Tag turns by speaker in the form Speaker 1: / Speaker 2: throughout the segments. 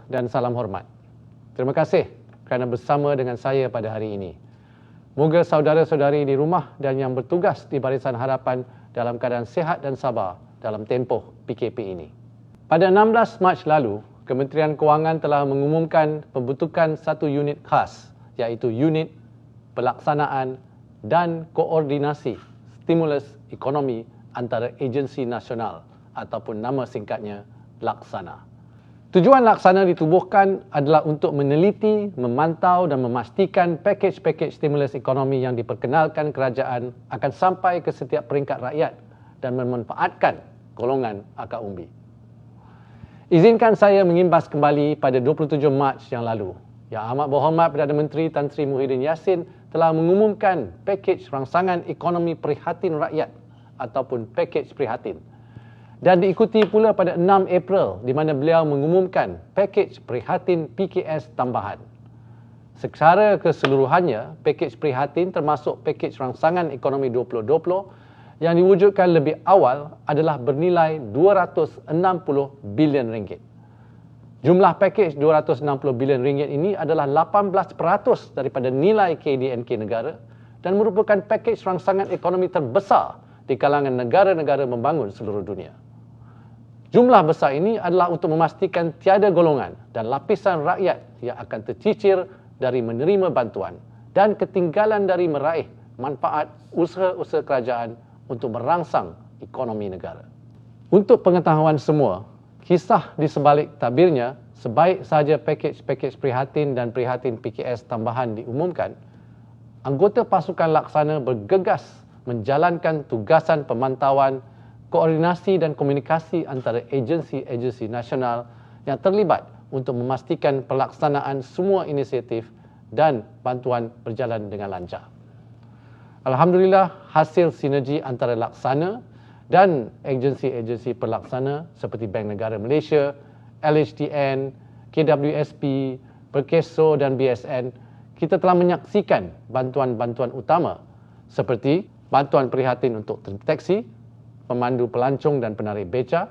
Speaker 1: Dan salam hormat. Terima kasih kerana bersama dengan saya pada hari ini. Moga saudara-saudari di rumah dan yang bertugas di Barisan Harapan dalam keadaan sihat dan sabar dalam tempoh PKP ini. Pada 16 Mac lalu, Kementerian Kewangan telah mengumumkan pembentukan satu unit khas, iaitu Unit Pelaksanaan dan Koordinasi Stimulus Ekonomi antara agensi nasional ataupun nama singkatnya Laksana. Tujuan Laksana ditubuhkan adalah untuk meneliti, memantau dan memastikan pakej-pakej stimulus ekonomi yang diperkenalkan kerajaan akan sampai ke setiap peringkat rakyat dan memanfaatkan golongan akar umbi. Izinkan saya mengimbas kembali pada 27 Mac yang lalu. Yang amat berhormat Perdana Menteri Tan Sri Muhyiddin Yassin telah mengumumkan pakej rangsangan ekonomi prihatin rakyat ataupun pakej prihatin. Dan diikuti pula pada 6 April di mana beliau mengumumkan pakej prihatin PKS tambahan. Secara keseluruhannya, pakej prihatin termasuk pakej rangsangan ekonomi 2020 yang diwujudkan lebih awal adalah bernilai 260 bilion ringgit. Jumlah pakej 260 bilion ringgit ini adalah 18% daripada nilai KDNK negara dan merupakan pakej rangsangan ekonomi terbesar di kalangan negara-negara membangun seluruh dunia. Jumlah besar ini adalah untuk memastikan tiada golongan dan lapisan rakyat yang akan tercicir dari menerima bantuan dan ketinggalan dari meraih manfaat usaha-usaha kerajaan untuk merangsang ekonomi negara. Untuk pengetahuan semua, kisah di sebalik tabirnya, sebaik sahaja pakej-pakej prihatin dan prihatin PKS tambahan diumumkan, anggota pasukan Laksana bergegas menjalankan tugasan pemantauan, koordinasi dan komunikasi antara agensi-agensi nasional yang terlibat untuk memastikan pelaksanaan semua inisiatif dan bantuan berjalan dengan lancar. Alhamdulillah, hasil sinergi antara Laksana dan agensi-agensi pelaksana seperti Bank Negara Malaysia, LHDN, KWSP, Perkeso dan BSN, kita telah menyaksikan bantuan-bantuan utama seperti bantuan prihatin untuk terdeteksi, pemandu pelancong dan penarik beca,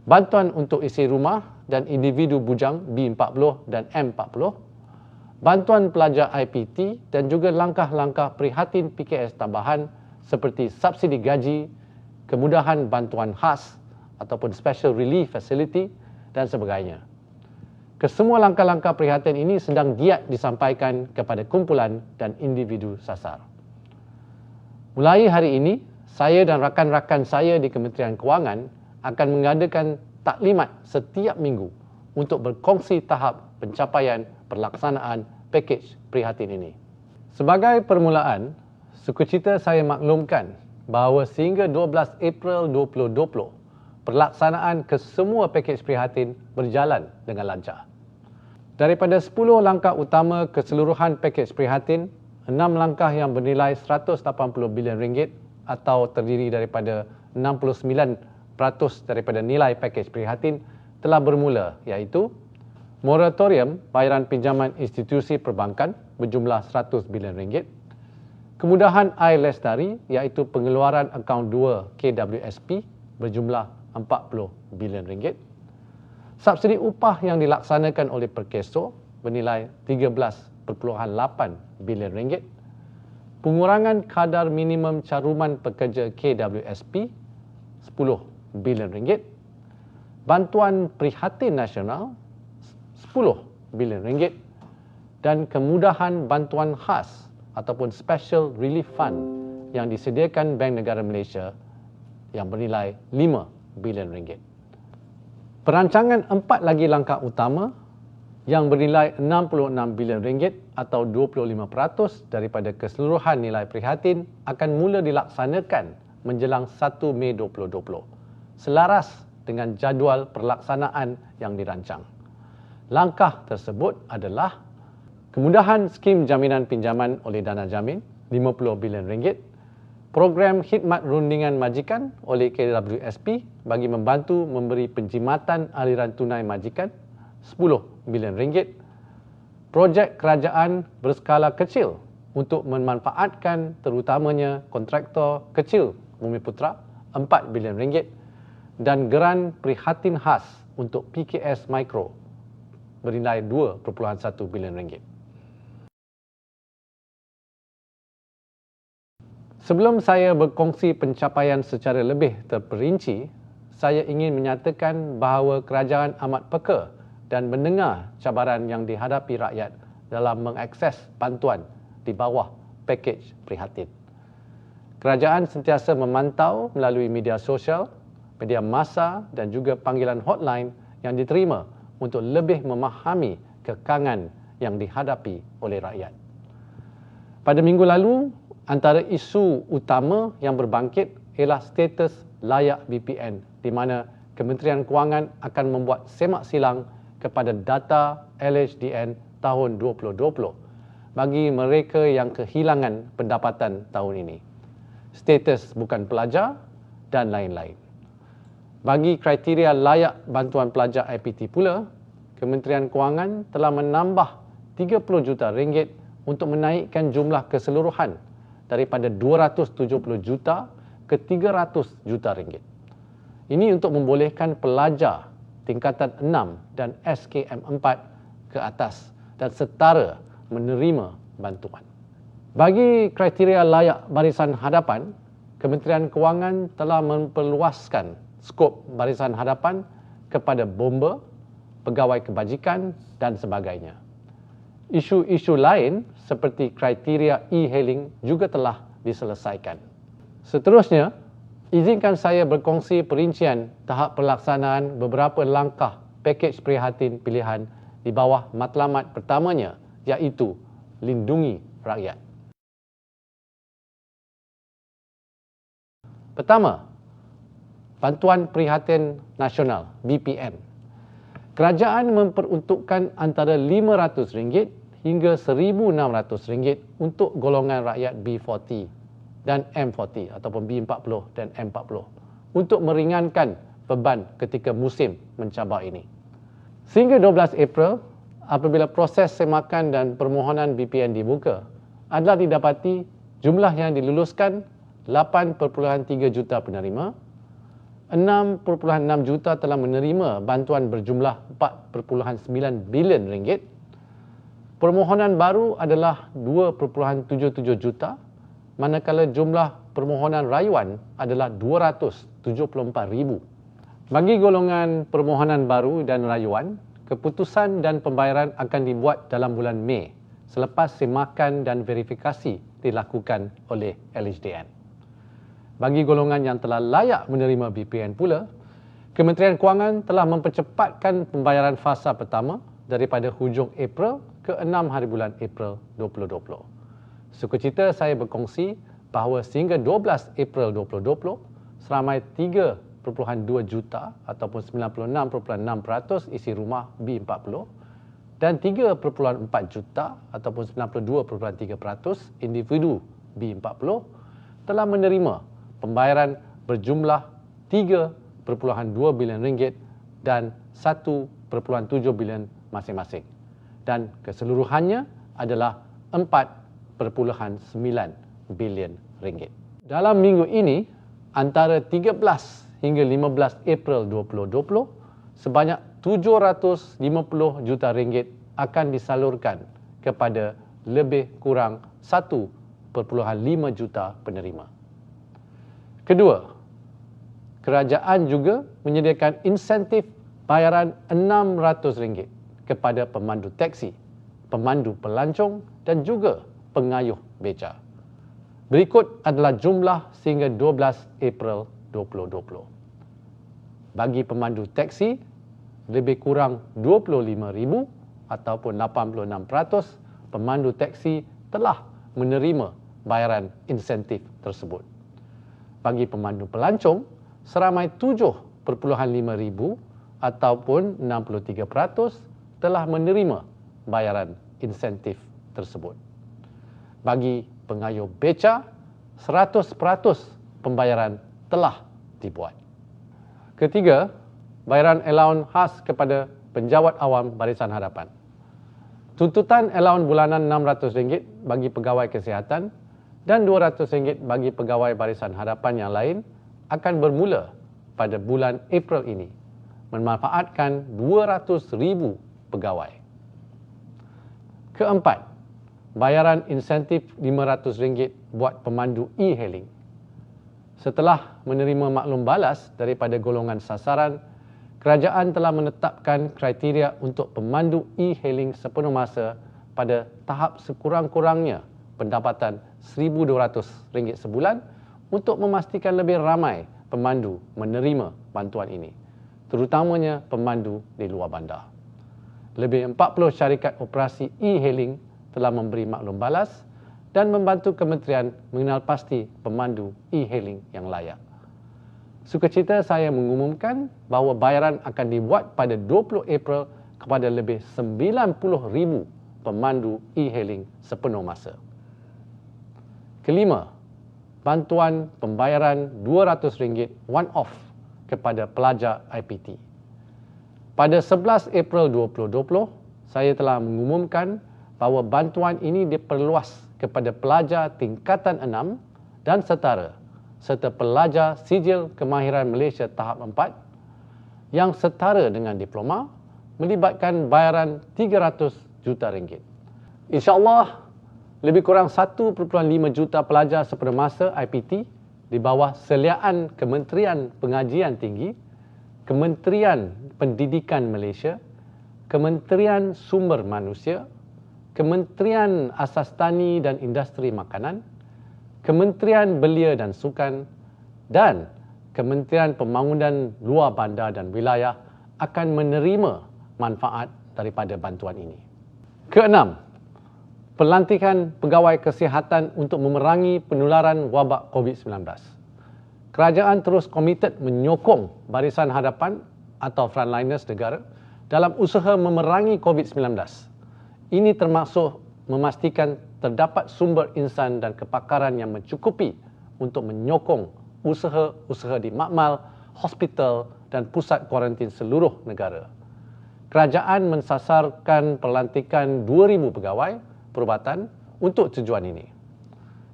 Speaker 1: bantuan untuk isi rumah dan individu bujang B40 dan M40, bantuan pelajar IPT dan juga langkah-langkah prihatin PKS tambahan seperti subsidi gaji, kemudahan bantuan khas ataupun Special Relief Facility dan sebagainya. Kesemua langkah-langkah prihatin ini sedang giat disampaikan kepada kumpulan dan individu sasar. Mulai hari ini, saya dan rakan-rakan saya di Kementerian Kewangan akan mengadakan taklimat setiap minggu untuk berkongsi tahap pencapaian pelaksanaan pakej prihatin ini. Sebagai permulaan, sukacita saya maklumkan bahawa sehingga 12 April 2020, pelaksanaan kesemua pakej prihatin berjalan dengan lancar. Daripada 10 langkah utama keseluruhan pakej prihatin, 6 langkah yang bernilai 180 bilion ringgit atau terdiri daripada 69% daripada nilai pakej prihatin telah bermula, iaitu moratorium bayaran pinjaman institusi perbankan berjumlah 100 bilion ringgit, kemudahan air lestari iaitu pengeluaran akaun 2 KWSP berjumlah 40 bilion ringgit, subsidi upah yang dilaksanakan oleh Perkeso bernilai 13.8 bilion ringgit, pengurangan kadar minimum caruman pekerja KWSP 10 bilion ringgit, bantuan prihatin nasional 10 bilion ringgit dan kemudahan bantuan khas ataupun Special Relief Fund yang disediakan Bank Negara Malaysia yang bernilai 5 bilion ringgit. Perancangan 4 lagi langkah utama yang bernilai 66 bilion ringgit atau 25% daripada keseluruhan nilai prihatin akan mula dilaksanakan menjelang 1 Mei 2020, selaras dengan jadual pelaksanaan yang dirancang. Langkah tersebut adalah kemudahan skim jaminan pinjaman oleh Dana Jamin 50 bilion ringgit, program khidmat rundingan majikan oleh KWSP bagi membantu memberi penjimatan aliran tunai majikan 10 bilion ringgit, projek kerajaan berskala kecil untuk memanfaatkan terutamanya kontraktor kecil Bumiputera 4 bilion ringgit dan geran prihatin khas untuk PKS Mikro bernilai 2.1 bilion ringgit. Sebelum saya berkongsi pencapaian secara lebih terperinci, saya ingin menyatakan bahawa kerajaan amat peka dan mendengar cabaran yang dihadapi rakyat dalam mengakses bantuan di bawah pakej prihatin. Kerajaan sentiasa memantau melalui media sosial, media massa dan juga panggilan hotline yang diterima untuk lebih memahami kekangan yang dihadapi oleh rakyat. Pada minggu lalu, antara isu utama yang berbangkit ialah status layak VPN di mana Kementerian Kewangan akan membuat semak silang kepada data LHDN tahun 2020 bagi mereka yang kehilangan pendapatan tahun ini. Status bukan pelajar dan lain-lain. Bagi kriteria layak bantuan pelajar IPT pula, Kementerian Kewangan telah menambah 30 juta ringgit untuk menaikkan jumlah keseluruhan daripada 270 juta ke 300 juta ringgit. Ini untuk membolehkan pelajar tingkatan 6 dan SKM 4 ke atas dan setara menerima bantuan. Bagi kriteria layak barisan hadapan, Kementerian Kewangan telah memperluaskan skop barisan hadapan kepada bomba, pegawai kebajikan dan sebagainya. Isu-isu lain seperti kriteria e-hailing juga telah diselesaikan. Seterusnya, izinkan saya berkongsi perincian tahap pelaksanaan beberapa langkah pakej prihatin pilihan di bawah matlamat pertamanya, iaitu lindungi rakyat. Pertama, Bantuan Prihatin Nasional (BPN). Kerajaan memperuntukkan antara RM500 hingga RM1,600 untuk golongan rakyat B40 dan M40 ataupun B40 dan M40 untuk meringankan beban ketika musim mencabar ini. Sehingga 12 April, apabila proses semakan dan permohonan BPN dibuka, adalah didapati jumlah yang diluluskan 8.3 juta penerima, 6.6 juta telah menerima bantuan berjumlah 4.9 bilion ringgit. Permohonan baru adalah 2.77 juta, manakala jumlah permohonan rayuan adalah 274,000. Bagi golongan permohonan baru dan rayuan, keputusan dan pembayaran akan dibuat dalam bulan Mei selepas semakan dan verifikasi dilakukan oleh LHDN. Bagi golongan yang telah layak menerima BPN pula, Kementerian Kewangan telah mempercepatkan pembayaran fasa pertama daripada hujung April ke 6 hari bulan April 2020. Sukacita saya berkongsi bahawa sehingga 12 April 2020, seramai 3.2 juta ataupun 96.6% isi rumah B40 dan 3.4 juta ataupun 92.3% individu B40 telah menerima pembayaran berjumlah 3.2 bilion ringgit dan 1.7 bilion masing-masing. Dan keseluruhannya adalah 4.9 bilion ringgit. Dalam minggu ini, antara 13 hingga 15 April 2020, sebanyak 750 juta ringgit akan disalurkan kepada lebih kurang 1.5 juta penerima. Kedua, kerajaan juga menyediakan insentif bayaran RM600 kepada pemandu teksi, pemandu pelancong dan juga pengayuh beca. Berikut adalah jumlah sehingga 12 April 2020. Bagi pemandu teksi, lebih kurang 25,000 ataupun 86% pemandu teksi telah menerima bayaran insentif tersebut. Bagi pemandu pelancong, seramai 7.5 ribu ataupun 63% telah menerima bayaran insentif tersebut. Bagi pengayuh beca, 100% pembayaran telah dibuat. Ketiga, bayaran allowance khas kepada penjawat awam Barisan Hadapan. Tuntutan allowance bulanan RM600 bagi pegawai kesihatan dan RM200 bagi pegawai Barisan Hadapan yang lain akan bermula pada bulan April ini, memanfaatkan 200,000 pegawai. Keempat, bayaran insentif RM500 buat pemandu e-hailing. Setelah menerima maklum balas daripada golongan sasaran, kerajaan telah menetapkan kriteria untuk pemandu e-hailing sepenuh masa pada tahap sekurang-kurangnya pendapatan RM1,200 sebulan untuk memastikan lebih ramai pemandu menerima bantuan ini, terutamanya pemandu di luar bandar. Lebih 40 syarikat operasi e-hailing telah memberi maklum balas dan membantu kementerian mengenal pasti pemandu e-hailing yang layak. Sukacita saya mengumumkan bahawa bayaran akan dibuat pada 20 April kepada lebih 90,000 pemandu e-hailing sepenuh masa. Kelima, bantuan pembayaran RM200 one-off kepada pelajar IPT. Pada 11 April 2020, saya telah mengumumkan bahawa bantuan ini diperluas kepada pelajar tingkatan 6 dan setara serta pelajar sijil kemahiran Malaysia tahap 4 yang setara dengan diploma melibatkan bayaran RM300 juta. InsyaAllah, lebih kurang 1.5 juta pelajar sepenuh masa IPT di bawah seliaan Kementerian Pengajian Tinggi, Kementerian Pendidikan Malaysia, Kementerian Sumber Manusia, Kementerian Asas Tani dan Industri Makanan, Kementerian Belia dan Sukan dan Kementerian Pembangunan Luar Bandar dan Wilayah akan menerima manfaat daripada bantuan ini. Keenam, pelantikan pegawai kesihatan untuk memerangi penularan wabak COVID-19. Kerajaan terus komited menyokong barisan hadapan atau frontliners negara dalam usaha memerangi COVID-19. Ini termasuk memastikan terdapat sumber insan dan kepakaran yang mencukupi untuk menyokong usaha-usaha di makmal, hospital dan pusat kuarantin seluruh negara. Kerajaan mensasarkan pelantikan 2,000 pegawai perubatan untuk tujuan ini.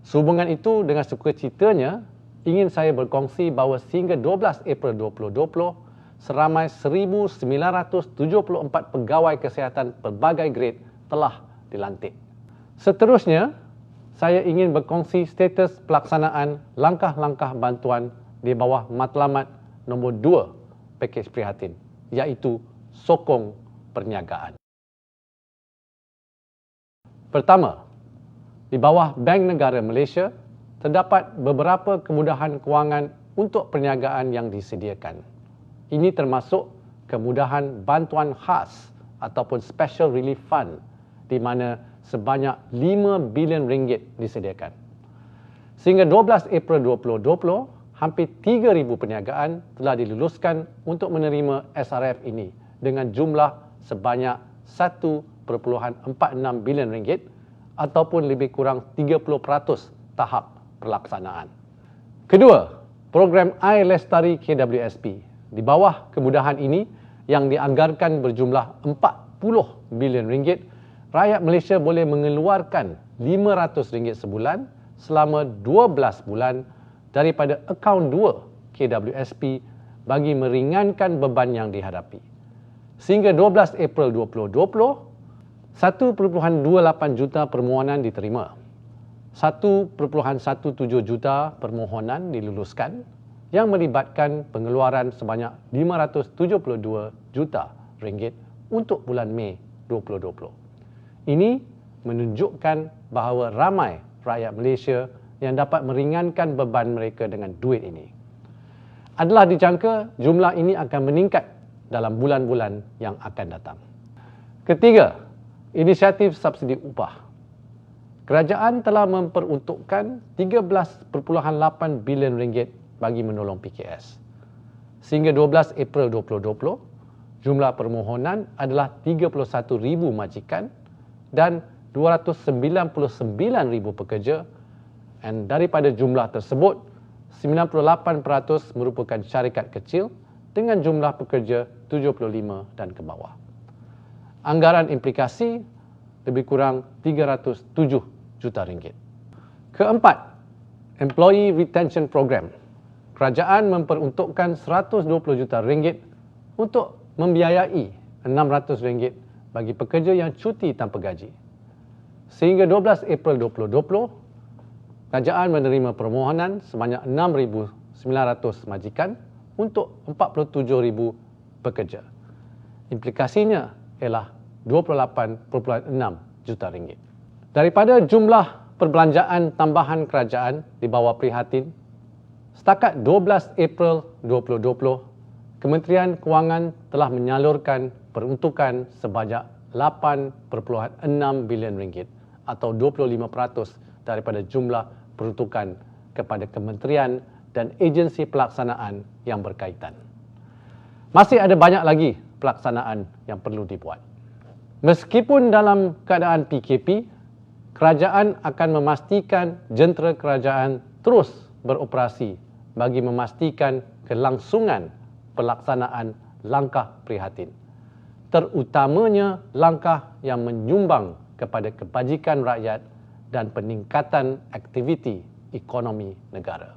Speaker 1: Sehubungan itu, dengan sukacitanya, ingin saya berkongsi bahawa sehingga 12 April 2020, seramai 1,974 pegawai kesihatan pelbagai grade telah dilantik. Seterusnya, saya ingin berkongsi status pelaksanaan langkah-langkah bantuan di bawah matlamat nombor 2 pakej prihatin, iaitu sokong perniagaan. Pertama, di bawah Bank Negara Malaysia, terdapat beberapa kemudahan kewangan untuk perniagaan yang disediakan. Ini termasuk kemudahan bantuan khas ataupun Special Relief Fund di mana sebanyak RM5 bilion disediakan. Sehingga 12 April 2020, hampir 3,000 perniagaan telah diluluskan untuk menerima SRF ini dengan jumlah sebanyak RM1.46 bilion ataupun lebih kurang 30% tahap pelaksanaan. Kedua, program Air Lestari KWSP. Di bawah kemudahan ini yang dianggarkan berjumlah RM40 bilion, rakyat Malaysia boleh mengeluarkan RM500 sebulan selama 12 bulan daripada akaun 2 KWSP bagi meringankan beban yang dihadapi. Sehingga 12 April 2020, 1.28 juta permohonan diterima. 1.17 juta permohonan diluluskan yang melibatkan pengeluaran sebanyak RM572 juta untuk bulan Mei 2020. Ini menunjukkan bahawa ramai rakyat Malaysia yang dapat meringankan beban mereka dengan duit ini. Adalah dijangka jumlah ini akan meningkat dalam bulan-bulan yang akan datang. Ketiga, inisiatif subsidi upah. Kerajaan telah memperuntukkan RM13.8 bilion bagi menolong PKS. Sehingga 12 April 2020, jumlah permohonan adalah 31,000 majikan dan 299,000 pekerja, dan daripada jumlah tersebut, 98% merupakan syarikat kecil dengan jumlah pekerja 75 dan ke bawah. Anggaran implikasi lebih kurang RM307 juta. Keempat, Employee Retention Program. Kerajaan memperuntukkan RM120 juta untuk membiayai RM600 bagi pekerja yang cuti tanpa gaji. Sehingga 12 April 2020, kerajaan menerima permohonan sebanyak 6,900 majikan untuk 47,000 pekerja. Implikasinya ialah 28.6 juta ringgit. Daripada jumlah perbelanjaan tambahan kerajaan di bawah prihatin, setakat 12 April 2020, Kementerian Kewangan telah menyalurkan peruntukan sebanyak 8.6 bilion ringgit atau 25% daripada jumlah peruntukan kepada kementerian dan agensi pelaksanaan yang berkaitan. Masih ada banyak lagi pelaksanaan yang perlu dibuat. Meskipun dalam keadaan PKP, kerajaan akan memastikan jentera kerajaan terus beroperasi bagi memastikan kelangsungan pelaksanaan langkah prihatin, terutamanya langkah yang menyumbang kepada kebajikan rakyat dan peningkatan aktiviti ekonomi negara.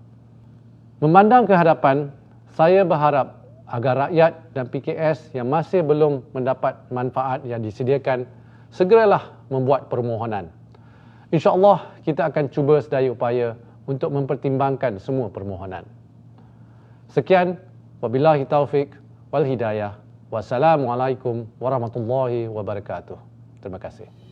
Speaker 1: Memandang ke hadapan, saya berharap agar rakyat dan PKS yang masih belum mendapat manfaat yang disediakan segeralah membuat permohonan. InsyaAllah kita akan cuba sedaya upaya untuk mempertimbangkan semua permohonan. Sekian, wabillahi taufik wal hidayah. Wassalamualaikum warahmatullahi wabarakatuh. Terima kasih.